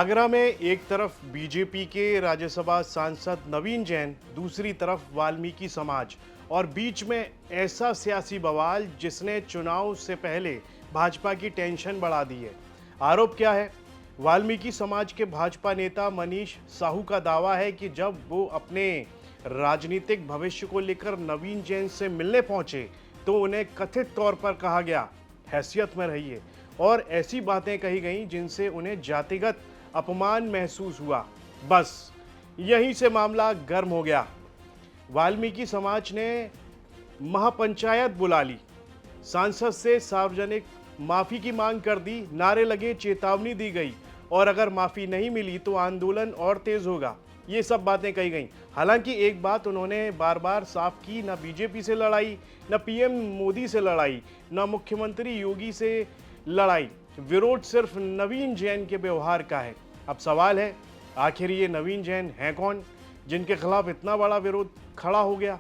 आगरा में एक तरफ बीजेपी के राज्यसभा सांसद नवीन जैन, दूसरी तरफ वाल्मीकि समाज और बीच में ऐसा सियासी बवाल जिसने चुनाव से पहले भाजपा की टेंशन बढ़ा दी है। आरोप क्या है? वाल्मीकि समाज के भाजपा नेता मनीष साहू का दावा है कि जब वो अपने राजनीतिक भविष्य को लेकर नवीन जैन से मिलने पहुंचे तो उन्हें कथित तौर पर कहा गया, हैसियत में रहिए, और ऐसी बातें कही गईं जिनसे उन्हें जातिगत अपमान महसूस हुआ। बस यहीं से मामला गर्म हो गया। वाल्मीकि समाज ने महापंचायत बुला ली, सांसद से सार्वजनिक माफी की मांग कर दी, नारे लगे, चेतावनी दी गई और अगर माफी नहीं मिली तो आंदोलन और तेज होगा। ये सब बातें कही गईं। हालांकि एक बात उन्होंने बार बार साफ की, न बीजेपी से लड़ाई, न पीएम मोदी से लड़ाई, न मुख्यमंत्री योगी से लड़ाई, विरोध सिर्फ नवीन जैन के व्यवहार का है। अब सवाल है, आखिर ये नवीन जैन हैं कौन जिनके खिलाफ इतना बड़ा विरोध खड़ा हो गया?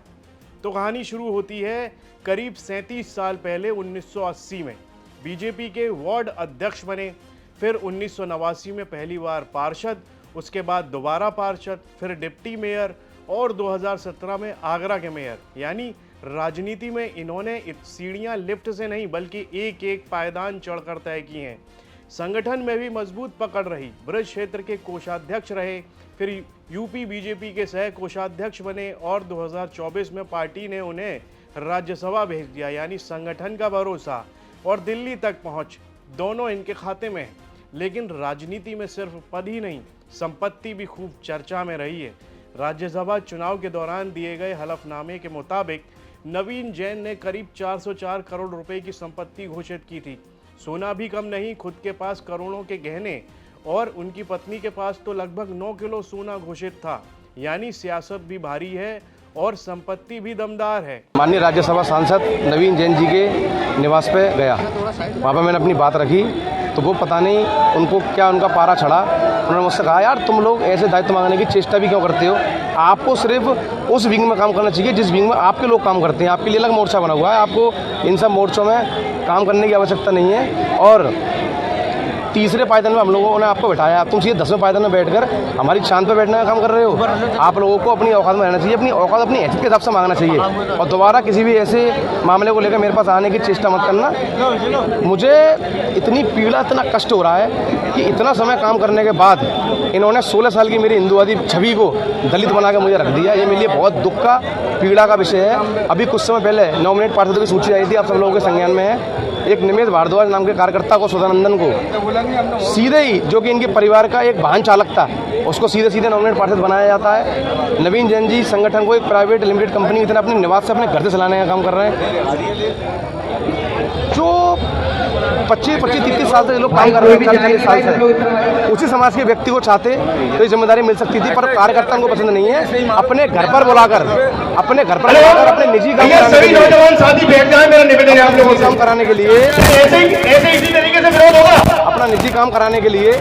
तो कहानी शुरू होती है करीब 37 साल पहले 1980 में। बीजेपी के वार्ड अध्यक्ष बने, फिर 1989 में पहली बार पार्षद, उसके बाद दोबारा पार्षद, फिर डिप्टी मेयर और 2017 में आगरा के मेयर। यानी राजनीति में इन्होंने सीढ़ियां लिफ्ट से नहीं बल्कि एक एक पायदान चढ़कर तय की हैं। संगठन में भी मजबूत पकड़ रही, ब्रज क्षेत्र के कोषाध्यक्ष रहे, फिर यूपी बीजेपी के सह कोषाध्यक्ष बने और 2024 में पार्टी ने उन्हें राज्यसभा भेज दिया। यानी संगठन का भरोसा और दिल्ली तक पहुंच दोनों इनके खाते में है। लेकिन राजनीति में सिर्फ पद ही नहीं, संपत्ति भी खूब चर्चा में रही है। राज्यसभा चुनाव के दौरान दिए गए हलफनामे के मुताबिक नवीन जैन ने करीब 404 करोड़ रुपए की संपत्ति घोषित की थी। सोना भी कम नहीं, खुद के पास करोड़ों के गहने और उनकी पत्नी के पास तो लगभग 9 किलो सोना घोषित था। यानी सियासत भी भारी है और संपत्ति भी दमदार है। माननीय राज्यसभा सांसद नवीन जैन जी के निवास पे गया, वहाँ पर मैंने अपनी बात रखी तो वो पता नहीं उनको क्या उनका पारा चढ़ा। उन्होंने मुझसे कहा, यार तुम लोग ऐसे दायित्व मांगने की चेष्टा भी क्यों करते हो? आपको सिर्फ उस विंग में काम करना चाहिए जिस विंग में आपके लोग काम करते हैं। आपके लिए अलग मोर्चा बना हुआ है, आपको इन सब मोर्चों में काम करने की आवश्यकता नहीं है। और तीसरे पायदान में हम लोगों ने आपको बैठाया, तुम सीधे 10वें पायदान में बैठकर हमारी शान पे बैठने का काम कर रहे हो। आप लोगों को अपनी औकात में रहना चाहिए, अपनी औकात अपनी हैसियत के हिसाब से मांगना चाहिए और दोबारा किसी भी ऐसे मामले को लेकर मेरे पास आने की चेष्टा मत करना। मुझे इतनी पीड़ा, इतना कष्ट हो रहा है कि इतना समय काम करने के बाद इन्होंने 16 साल की मेरी हिंदुवादी छवि को दलित बना के मुझे रख दिया। ये मेरे लिए बहुत दुख का, पीड़ा का विषय है। अभी कुछ समय पहले नॉमिनेट पार्षदों की सूची आई थी, आप सब लोगों के संज्ञान में है। एक निमेश भारद्वाज नाम के कार्यकर्ता को, सदानंदन को, सीधे ही, जो कि इनके परिवार का एक वाहन चालक था, उसको सीधे सीधे नॉमिनेट पार्षद बनाया जाता है। नवीन जैन जी संगठन को एक प्राइवेट लिमिटेड कंपनी की तरह अपने निवास से अपने घर से चलाने का काम कर रहे हैं। जो 25-30 साल से लोग काम कर रहे हैं, उसी समाज के व्यक्ति को चाहते तो ये जिम्मेदारी मिल सकती थी, पर कार्यकर्ता उनको पसंद नहीं है। अपने घर पर बुलाकर अपने निजी काम कराने के लिए अपना निजी काम कराने के लिए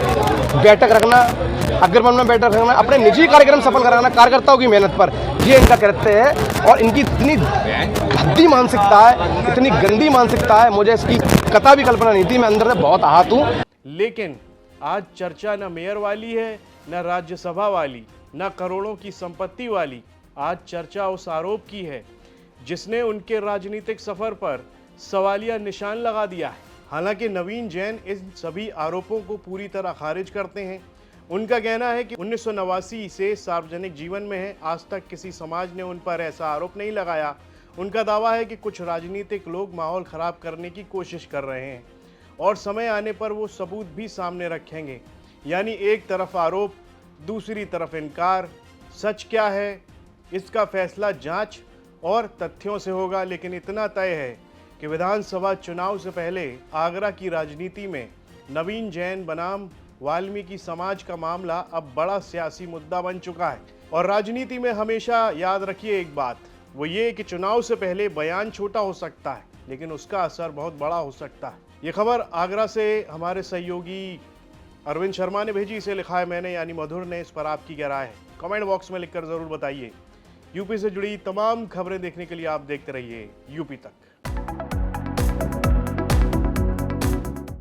बैठक रखना, अग्रपन में बैठक रखना, अपने निजी कार्यक्रम सफल कराना कार्यकर्ताओं की मेहनत पर, ये इनका कृत्य है। और इनकी इतनी भद्दी मानसिकता है, इतनी गंदी मानसिकता है, मुझे इसकी कतई भी कल्पना नहीं थी। मैं अंदर से बहुत आहत हूँ। लेकिन आज चर्चा न मेयर वाली है, न राज्यसभा वाली, न करोड़ों की संपत्ति वाली। आज चर्चा उस आरोप की है जिसने उनके राजनीतिक सफर पर सवालिया निशान लगा दिया है। हालांकि नवीन जैन इन सभी आरोपों को पूरी तरह खारिज करते हैं। उनका कहना है कि 1989 से सार्वजनिक जीवन में है, आज तक किसी समाज ने उन पर ऐसा आरोप नहीं लगाया। उनका दावा है कि कुछ राजनीतिक लोग माहौल खराब करने की कोशिश कर रहे हैं और समय आने पर वो सबूत भी सामने रखेंगे। यानी एक तरफ आरोप, दूसरी तरफ इनकार। सच क्या है, इसका फैसला जांच और तथ्यों से होगा। लेकिन इतना तय है कि विधानसभा चुनाव से पहले आगरा की राजनीति में नवीन जैन बनाम वाल्मीकि समाज का मामला अब बड़ा सियासी मुद्दा बन चुका है। और राजनीति में हमेशा याद रखिए एक बात, वो ये कि चुनाव से पहले बयान छोटा हो सकता है लेकिन उसका असर बहुत बड़ा हो सकता है। ये खबर आगरा से हमारे सहयोगी अरविंद शर्मा ने भेजी, इसे लिखा है मैंने, यानी मधुर ने। इस पर आपकी क्या राय है? कमेंट बॉक्स में लिखकर जरूर बताइए। यूपी से जुड़ी तमाम खबरें देखने के लिए आप देखते रहिए यूपी तक।